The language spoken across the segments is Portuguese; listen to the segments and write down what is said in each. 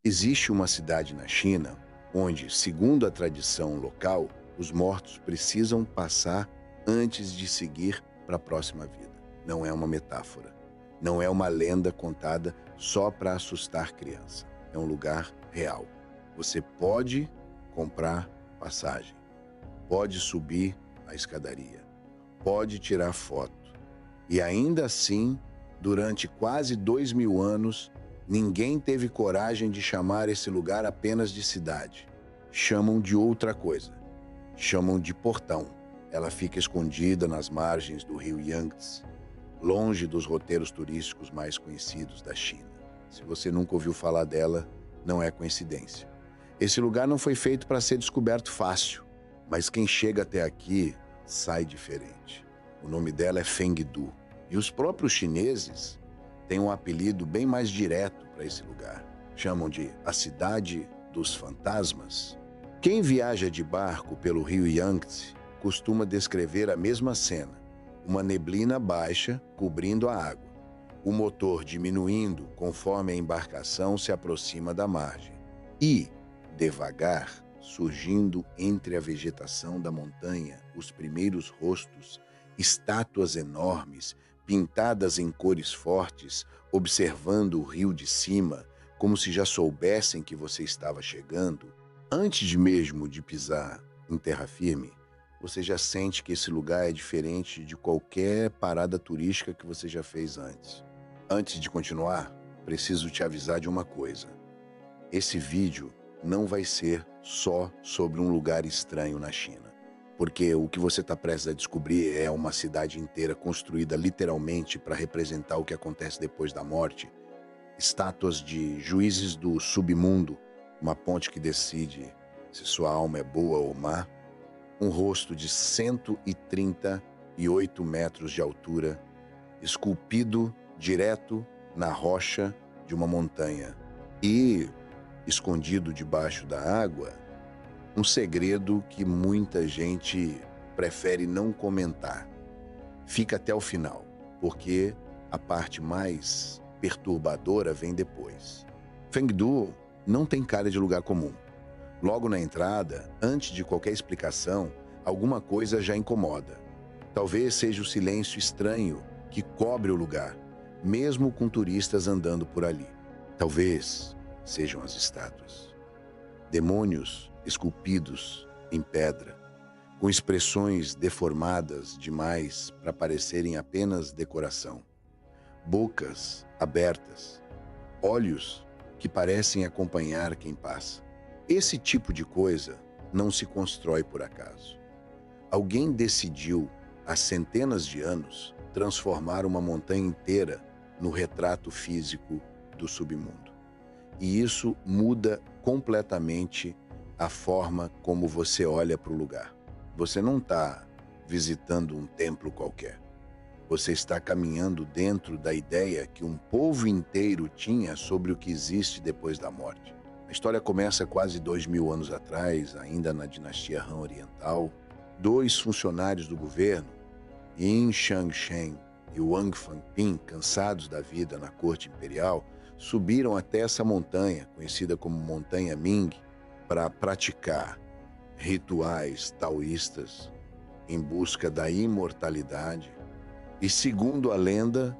Existe uma cidade na China onde, segundo a tradição local, os mortos precisam passar antes de seguir para a próxima vida. Não é uma metáfora. Não é uma lenda contada só para assustar criança. É um lugar real. Você pode comprar passagem, pode subir a escadaria, pode tirar foto. E ainda assim, durante quase 2000 anos, ninguém teve coragem de chamar esse lugar apenas de cidade. Chamam de outra coisa. Chamam de Portão. Ela fica escondida nas margens do rio Yangtze, longe dos roteiros turísticos mais conhecidos da China. Se você nunca ouviu falar dela, não é coincidência. Esse lugar não foi feito para ser descoberto fácil, mas quem chega até aqui sai diferente. O nome dela é Fengdu. E os próprios chineses têm um apelido bem mais direto para esse lugar. Chamam de a Cidade dos Fantasmas. Quem viaja de barco pelo rio Yangtze costuma descrever a mesma cena. Uma neblina baixa cobrindo a água. O motor diminuindo conforme a embarcação se aproxima da margem. E, devagar, surgindo entre a vegetação da montanha, os primeiros rostos, estátuas enormes, pintadas em cores fortes, observando o rio de cima, como se já soubessem que você estava chegando. Antes de mesmo de pisar em terra firme, você já sente que esse lugar é diferente de qualquer parada turística que você já fez antes. Antes de continuar, preciso te avisar de uma coisa. Esse vídeo não vai ser só sobre um lugar estranho na China. Porque o que você está prestes a descobrir é uma cidade inteira construída literalmente para representar o que acontece depois da morte. Estátuas de juízes do submundo, uma ponte que decide se sua alma é boa ou má, um rosto de 138 metros de altura, esculpido direto na rocha de uma montanha e, escondido debaixo da água, um segredo que muita gente prefere não comentar. Fica até o final, porque a parte mais perturbadora vem depois. Fengdu não tem cara de lugar comum. Logo na entrada, antes de qualquer explicação, alguma coisa já incomoda. Talvez seja o silêncio estranho que cobre o lugar, mesmo com turistas andando por ali. Talvez sejam as estátuas. Demônios esculpidos em pedra, com expressões deformadas demais para parecerem apenas decoração. Bocas abertas, olhos que parecem acompanhar quem passa. Esse tipo de coisa não se constrói por acaso. Alguém decidiu, há centenas de anos, transformar uma montanha inteira no retrato físico do submundo. E isso muda completamente a forma como você olha para o lugar. Você não está visitando um templo qualquer. Você está caminhando dentro da ideia que um povo inteiro tinha sobre o que existe depois da morte. A história começa quase 2000 anos atrás, ainda na dinastia Han Oriental. Dois funcionários do governo, Yin Shangshen e Wang Fangping, cansados da vida na corte imperial, subiram até essa montanha, conhecida como Montanha Ming, para praticar rituais taoístas em busca da imortalidade e, segundo a lenda,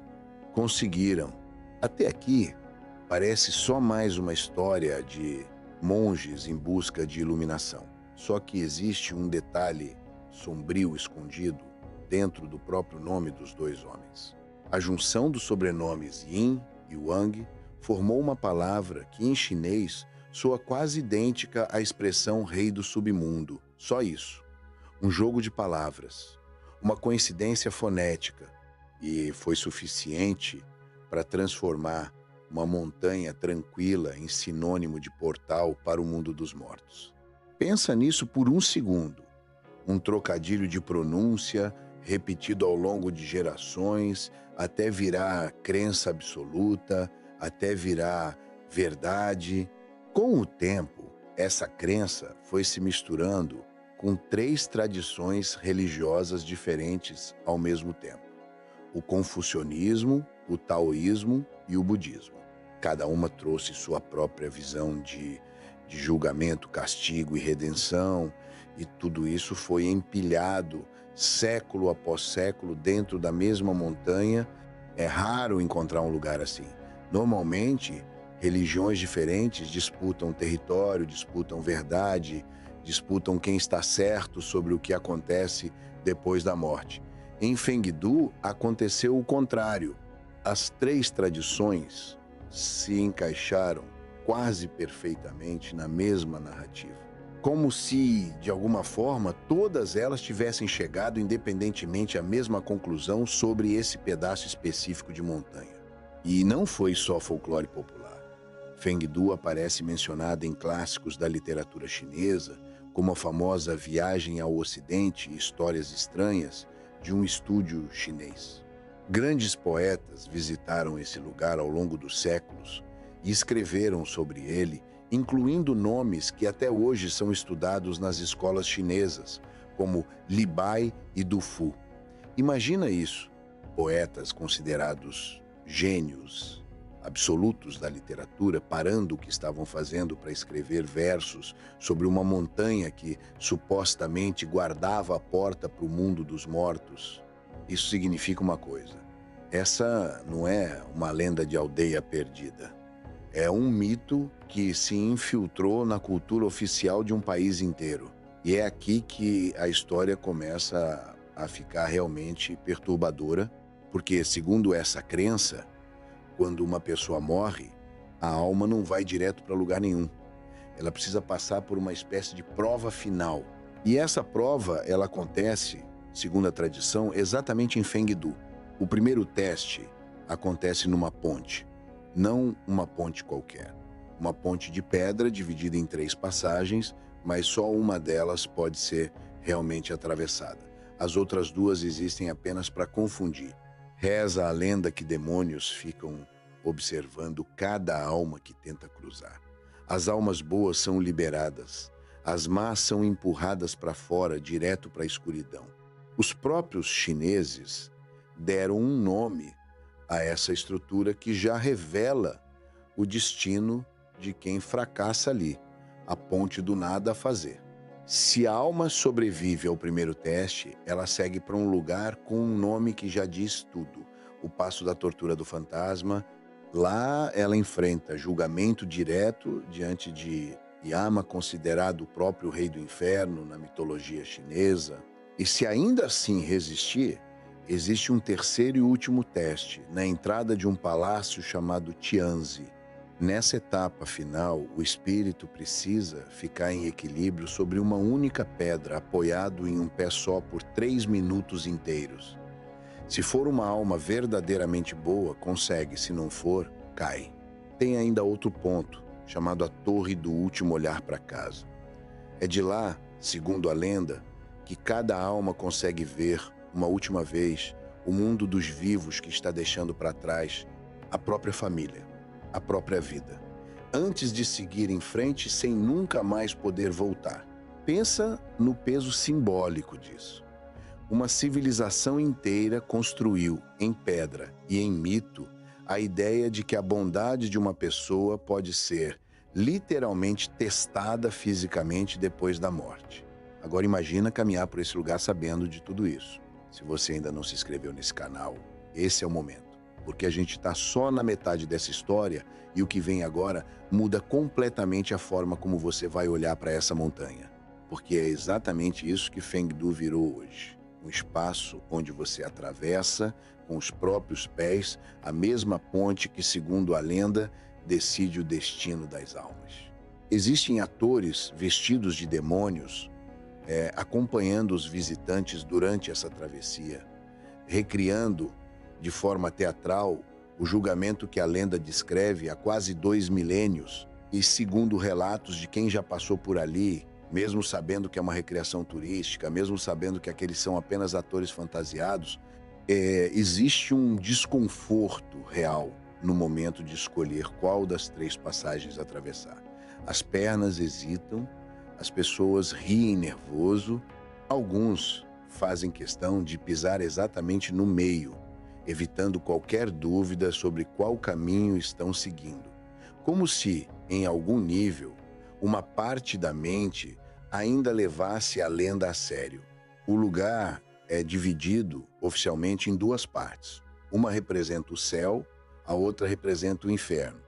conseguiram. Até aqui, parece só mais uma história de monges em busca de iluminação. Só que existe um detalhe sombrio escondido dentro do próprio nome dos dois homens. A junção dos sobrenomes Yin e Wang formou uma palavra que, em chinês, soa quase idêntica à expressão rei do submundo. Só isso. Um jogo de palavras. Uma coincidência fonética. E foi suficiente para transformar uma montanha tranquila em sinônimo de portal para o mundo dos mortos. Pensa nisso por um segundo. Um trocadilho de pronúncia repetido ao longo de gerações, até virar crença absoluta, até virar verdade. Com o tempo, essa crença foi se misturando com 3 tradições religiosas diferentes ao mesmo tempo: o confucionismo, o taoísmo e o budismo. Cada uma trouxe sua própria visão de julgamento, castigo e redenção, e tudo isso foi empilhado século após século dentro da mesma montanha. É raro encontrar um lugar assim. Normalmente, religiões diferentes disputam território, disputam verdade, disputam quem está certo sobre o que acontece depois da morte. Em Fengdu, aconteceu o contrário. As três tradições se encaixaram quase perfeitamente na mesma narrativa. Como se, de alguma forma, todas elas tivessem chegado independentemente à mesma conclusão sobre esse pedaço específico de montanha. E não foi só folclore popular. Fengdu aparece mencionada em clássicos da literatura chinesa, como a famosa Viagem ao Ocidente e Histórias Estranhas, de um estúdio chinês. Grandes poetas visitaram esse lugar ao longo dos séculos e escreveram sobre ele, incluindo nomes que até hoje são estudados nas escolas chinesas, como Li Bai e Du Fu. Imagina isso, poetas considerados gênios absolutos da literatura parando o que estavam fazendo para escrever versos sobre uma montanha que supostamente guardava a porta para o mundo dos mortos. Isso significa uma coisa: essa não é uma lenda de aldeia perdida. É um mito que se infiltrou na cultura oficial de um país inteiro. E é aqui que a história começa a ficar realmente perturbadora, porque, segundo essa crença, quando uma pessoa morre, a alma não vai direto para lugar nenhum. Ela precisa passar por uma espécie de prova final. E essa prova, ela acontece, segundo a tradição, exatamente em Fengdu. O primeiro teste acontece numa ponte, não uma ponte qualquer. Uma ponte de pedra dividida em 3 passagens, mas só uma delas pode ser realmente atravessada. As outras 2 existem apenas para confundir. Reza a lenda que demônios ficam observando cada alma que tenta cruzar. As almas boas são liberadas, as más são empurradas para fora, direto para a escuridão. Os próprios chineses deram um nome a essa estrutura que já revela o destino de quem fracassa ali, a ponte do nada a fazer. Se a alma sobrevive ao primeiro teste, ela segue para um lugar com um nome que já diz tudo: o Passo da Tortura do Fantasma. Lá ela enfrenta julgamento direto diante de Yama, considerado o próprio rei do inferno na mitologia chinesa. E se ainda assim resistir, existe um terceiro e último teste, na entrada de um palácio chamado Tianzi. Nessa etapa final, o espírito precisa ficar em equilíbrio sobre uma única pedra, apoiado em um pé só por 3 minutos inteiros. Se for uma alma verdadeiramente boa, consegue; se não for, cai. Tem ainda outro ponto, chamado a Torre do Último Olhar para Casa. É de lá, segundo a lenda, que cada alma consegue ver, uma última vez, o mundo dos vivos que está deixando para trás a própria família, a própria vida, antes de seguir em frente sem nunca mais poder voltar. Pensa no peso simbólico disso. Uma civilização inteira construiu, em pedra e em mito, a ideia de que a bondade de uma pessoa pode ser literalmente testada fisicamente depois da morte. Agora imagina caminhar por esse lugar sabendo de tudo isso. Se você ainda não se inscreveu nesse canal, esse é o momento, porque a gente está só na metade dessa história e o que vem agora muda completamente a forma como você vai olhar para essa montanha. Porque é exatamente isso que Fengdu virou hoje. Um espaço onde você atravessa com os próprios pés a mesma ponte que, segundo a lenda, decide o destino das almas. Existem atores vestidos de demônios acompanhando os visitantes durante essa travessia, recriando de forma teatral o julgamento que a lenda descreve há quase 2 milênios, e segundo relatos de quem já passou por ali, mesmo sabendo que é uma recreação turística, mesmo sabendo que aqueles são apenas atores fantasiados, existe um desconforto real no momento de escolher qual das 3 passagens atravessar. As pernas hesitam, as pessoas riem nervoso, alguns fazem questão de pisar exatamente no meio. evitando qualquer dúvida sobre qual caminho estão seguindo. Como se, em algum nível, uma parte da mente ainda levasse a lenda a sério. O lugar é dividido oficialmente em duas partes. Uma representa o céu, a outra representa o inferno.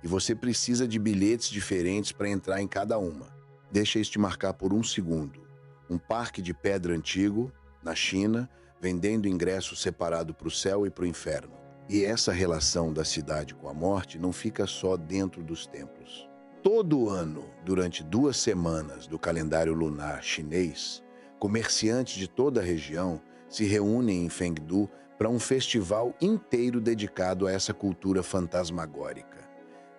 E você precisa de bilhetes diferentes para entrar em cada uma. Deixa isso te marcar por um segundo. Um parque de pedra antigo, na China, vendendo ingresso separado para o céu e para o inferno. E essa relação da cidade com a morte não fica só dentro dos templos. Todo ano, durante 2 semanas do calendário lunar chinês, comerciantes de toda a região se reúnem em Fengdu para um festival inteiro dedicado a essa cultura fantasmagórica.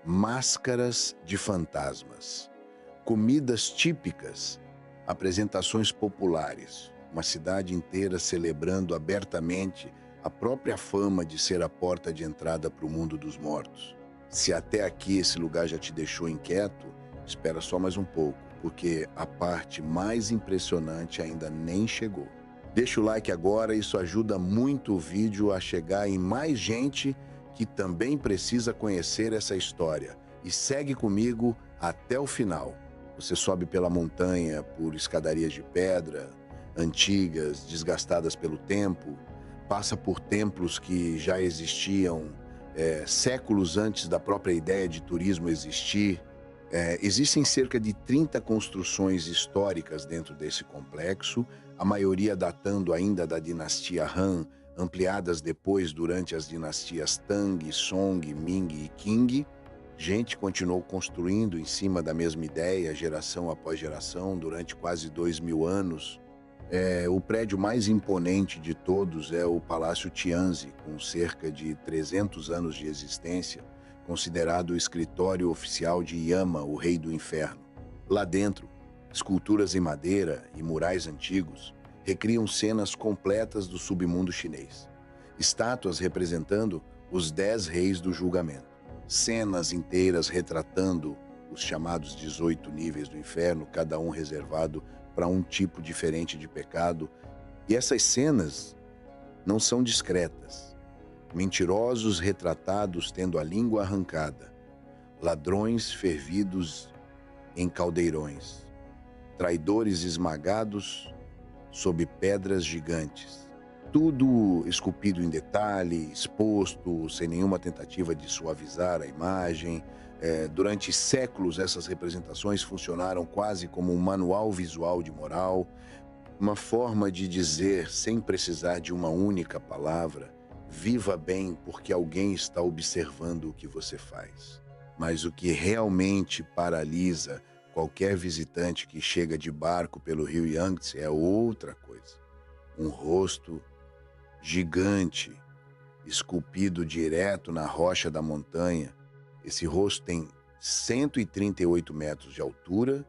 Máscaras de fantasmas, comidas típicas, apresentações populares, uma cidade inteira celebrando abertamente a própria fama de ser a porta de entrada para o mundo dos mortos. Se até aqui esse lugar já te deixou inquieto, espera só mais um pouco, porque a parte mais impressionante ainda nem chegou. Deixa o like agora, isso ajuda muito o vídeo a chegar em mais gente que também precisa conhecer essa história. E segue comigo até o final. Você sobe pela montanha por escadarias de pedra, antigas, desgastadas pelo tempo, passa por templos que já existiam séculos antes da própria ideia de turismo existir. Existem cerca de 30 construções históricas dentro desse complexo, a maioria datando ainda da dinastia Han, ampliadas depois durante as dinastias Tang, Song, Ming e Qing. Gente continuou construindo em cima da mesma ideia, geração após geração, durante quase 2000 anos. O prédio mais imponente de todos é o Palácio Tianzi, com cerca de 300 anos de existência, considerado o escritório oficial de Yama, o rei do inferno. Lá dentro, esculturas em madeira e murais antigos recriam cenas completas do submundo chinês. Estátuas representando os 10 reis do julgamento. Cenas inteiras retratando os chamados 18 níveis do inferno, cada um reservado para um tipo diferente de pecado. E essas cenas não são discretas. Mentirosos retratados tendo a língua arrancada, ladrões fervidos em caldeirões, traidores esmagados sob pedras gigantes. Tudo esculpido em detalhe, exposto, sem nenhuma tentativa de suavizar a imagem. Durante séculos, essas representações funcionaram quase como um manual visual de moral, uma forma de dizer, sem precisar de uma única palavra, viva bem porque alguém está observando o que você faz. Mas o que realmente paralisa qualquer visitante que chega de barco pelo rio Yangtze é outra coisa. Um rosto gigante, esculpido direto na rocha da montanha. Esse rosto tem 138 metros de altura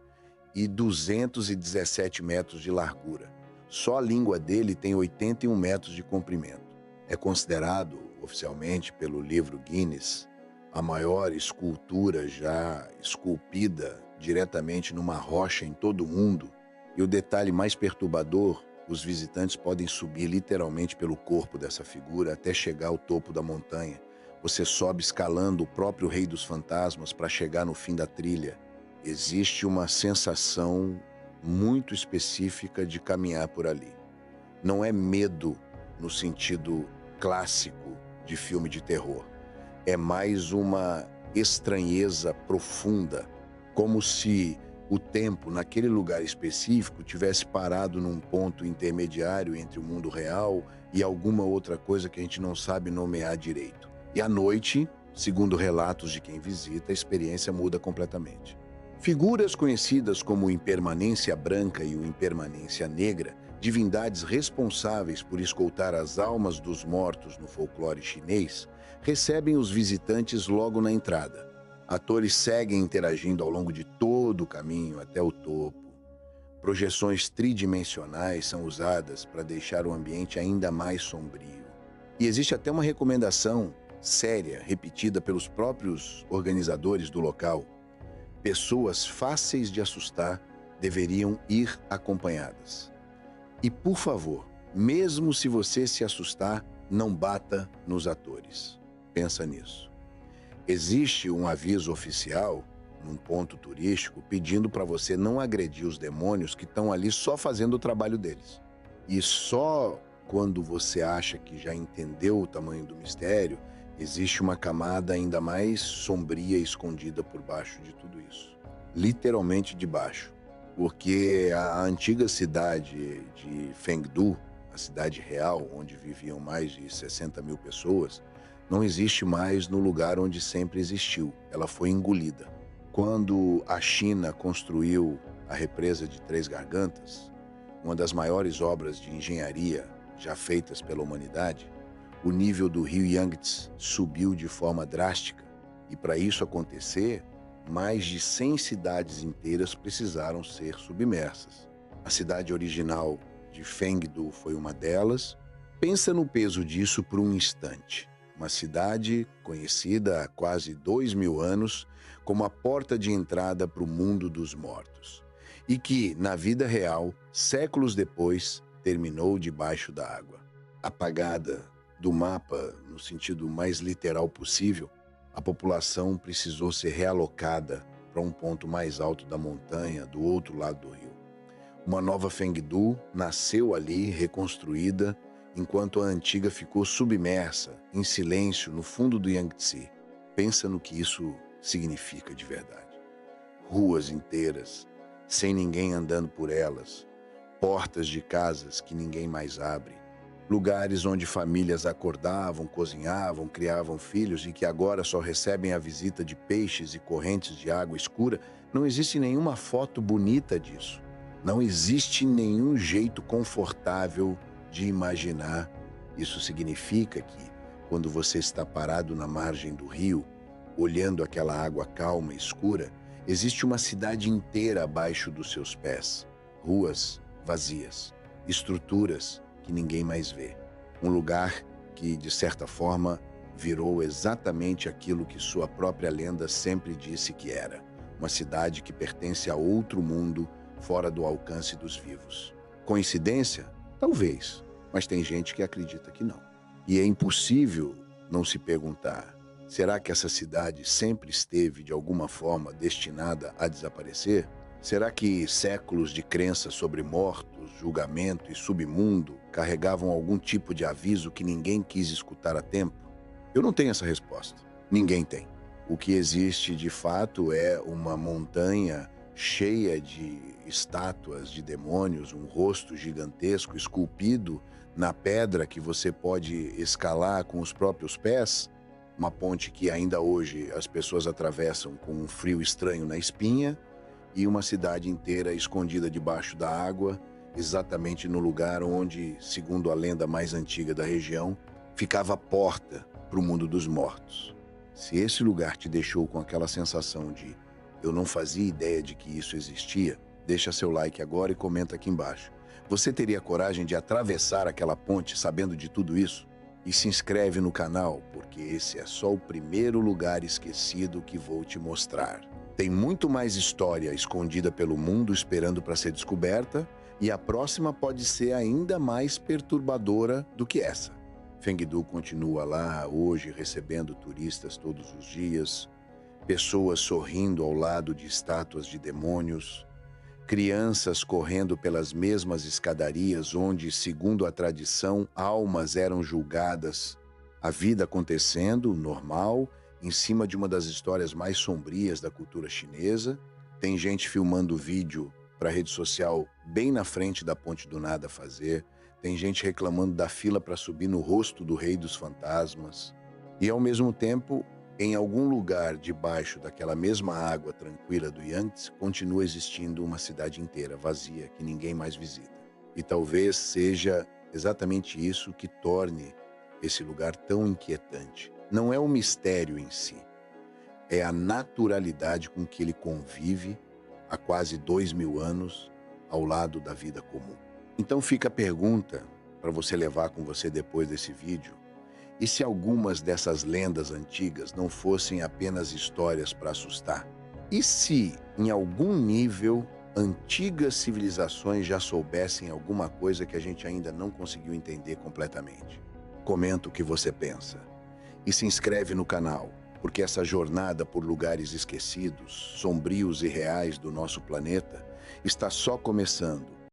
e 217 metros de largura. Só a língua dele tem 81 metros de comprimento. É considerado, oficialmente, pelo livro Guinness, a maior escultura já esculpida diretamente numa rocha em todo o mundo. E o detalhe mais perturbador, os visitantes podem subir literalmente pelo corpo dessa figura até chegar ao topo da montanha. Você sobe escalando o próprio Rei dos Fantasmas para chegar no fim da trilha. Existe uma sensação muito específica de caminhar por ali. Não é medo no sentido clássico de filme de terror. É mais uma estranheza profunda, como se o tempo naquele lugar específico tivesse parado num ponto intermediário entre o mundo real e alguma outra coisa que a gente não sabe nomear direito. E à noite, segundo relatos de quem visita, a experiência muda completamente. Figuras conhecidas como Impermanência Branca e o Impermanência Negra, divindades responsáveis por escoltar as almas dos mortos no folclore chinês, recebem os visitantes logo na entrada. Atores seguem interagindo ao longo de todo o caminho até o topo. Projeções tridimensionais são usadas para deixar o ambiente ainda mais sombrio. E existe até uma recomendação séria, repetida pelos próprios organizadores do local. Pessoas fáceis de assustar deveriam ir acompanhadas. E, por favor, mesmo se você se assustar, não bata nos atores. Pensa nisso. Existe um aviso oficial num ponto turístico pedindo para você não agredir os demônios que estão ali só fazendo o trabalho deles. E só quando você acha que já entendeu o tamanho do mistério, existe uma camada ainda mais sombria escondida por baixo de tudo isso. Literalmente debaixo. Porque a antiga cidade de Fengdu, a cidade real, onde viviam mais de 60 mil pessoas, não existe mais no lugar onde sempre existiu. Ela foi engolida. Quando a China construiu a represa de Três Gargantas, uma das maiores obras de engenharia já feitas pela humanidade, o nível do rio Yangtze subiu de forma drástica. E para isso acontecer, mais de 100 cidades inteiras precisaram ser submersas. A cidade original de Fengdu foi uma delas. Pensa no peso disso por um instante. Uma cidade conhecida há quase 2000 anos como a porta de entrada para o mundo dos mortos. E que, na vida real, séculos depois, terminou debaixo da água. Apagada do mapa no sentido mais literal possível, a população precisou ser realocada para um ponto mais alto da montanha, do outro lado do rio. Uma nova Fengdu nasceu ali, reconstruída, enquanto a antiga ficou submersa, em silêncio, no fundo do Yangtze. Pensa no que isso significa de verdade. Ruas inteiras, sem ninguém andando por elas, portas de casas que ninguém mais abre, lugares onde famílias acordavam, cozinhavam, criavam filhos e que agora só recebem a visita de peixes e correntes de água escura. Não existe nenhuma foto bonita disso. Não existe nenhum jeito confortável de imaginar. Isso significa que, quando você está parado na margem do rio, olhando aquela água calma e escura, existe uma cidade inteira abaixo dos seus pés. Ruas vazias, estruturas que ninguém mais vê. Um lugar que, de certa forma, virou exatamente aquilo que sua própria lenda sempre disse que era. Uma cidade que pertence a outro mundo, fora do alcance dos vivos. Coincidência? Talvez, mas tem gente que acredita que não. E é impossível não se perguntar: será que essa cidade sempre esteve, de alguma forma, destinada a desaparecer? Será que séculos de crença sobre mortos, julgamento e submundo carregavam algum tipo de aviso que ninguém quis escutar a tempo? Eu não tenho essa resposta. Ninguém tem. O que existe de fato é uma montanha cheia de estátuas de demônios, um rosto gigantesco esculpido na pedra que você pode escalar com os próprios pés, uma ponte que ainda hoje as pessoas atravessam com um frio estranho na espinha, e uma cidade inteira escondida debaixo da água, exatamente no lugar onde, segundo a lenda mais antiga da região, ficava a porta para o mundo dos mortos. Se esse lugar te deixou com aquela sensação de "eu não fazia ideia de que isso existia", deixa seu like agora e comenta aqui embaixo. Você teria coragem de atravessar aquela ponte sabendo de tudo isso? E se inscreve no canal, porque esse é só o primeiro lugar esquecido que vou te mostrar. Tem muito mais história escondida pelo mundo esperando para ser descoberta, e a próxima pode ser ainda mais perturbadora do que essa. Fengdu continua lá hoje recebendo turistas todos os dias, pessoas sorrindo ao lado de estátuas de demônios, crianças correndo pelas mesmas escadarias onde, segundo a tradição, almas eram julgadas, a vida acontecendo normal, em cima de uma das histórias mais sombrias da cultura chinesa. Tem gente filmando vídeo para rede social bem na frente da Ponte do Nada fazer. Tem gente reclamando da fila para subir no rosto do Rei dos Fantasmas. E, ao mesmo tempo, em algum lugar debaixo daquela mesma água tranquila do Yangtze, continua existindo uma cidade inteira vazia que ninguém mais visita. E talvez seja exatamente isso que torne esse lugar tão inquietante. Não é o mistério em si, é a naturalidade com que ele convive há quase 2000 anos ao lado da vida comum. Então fica a pergunta para você levar com você depois desse vídeo: e se algumas dessas lendas antigas não fossem apenas histórias para assustar? E se, em algum nível, antigas civilizações já soubessem alguma coisa que a gente ainda não conseguiu entender completamente? comenta o que você pensa. E se inscreve no canal, porque essa jornada por lugares esquecidos, sombrios e reais do nosso planeta está só começando.